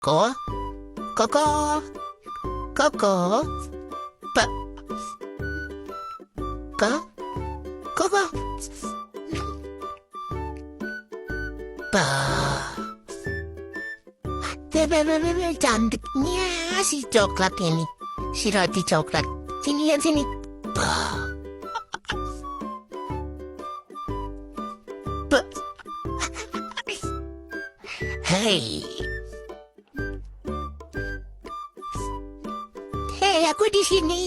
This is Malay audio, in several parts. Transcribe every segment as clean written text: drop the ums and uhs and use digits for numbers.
Koko? Koko? Koko? Koko? Cantiknya si coklat ini. Si roti coklat. Sini ya, sini. Hei. Hei, aku di sini.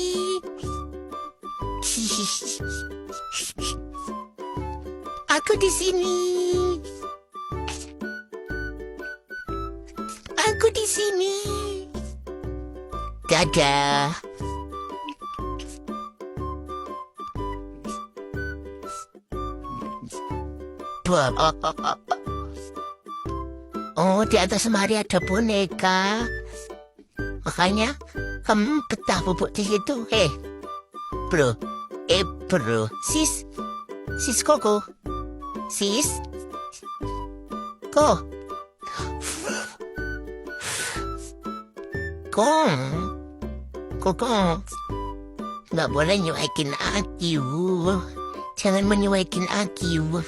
Aku di sini. Aku di sini. Dadah. Oh, di atas lemari ada boneka. Makanya kamu betah bubuk di situ. Bro. Bro. Sis Koko. Sis. Kok. Koko. Nggak boleh nyuekin aku. Jangan menyuekin aku.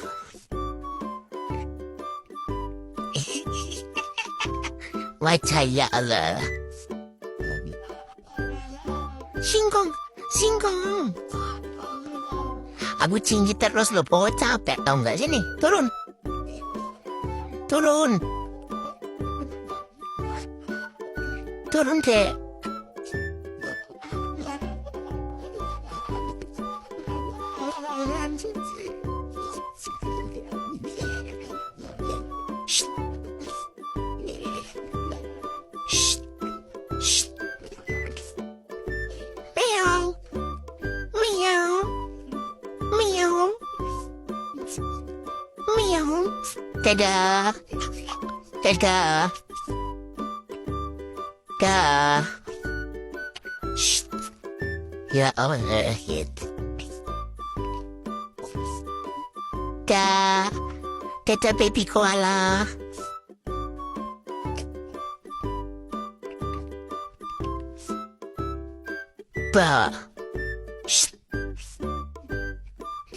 Wajah Allah. Singkong. Aku tinggi terus loh, capek tau nggak sini? Turun. Turun deh. Dadah. Ya Allah, gitu. Dadah baby koala.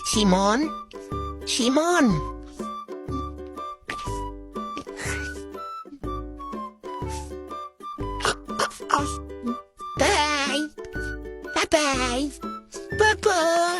Simon. Bye.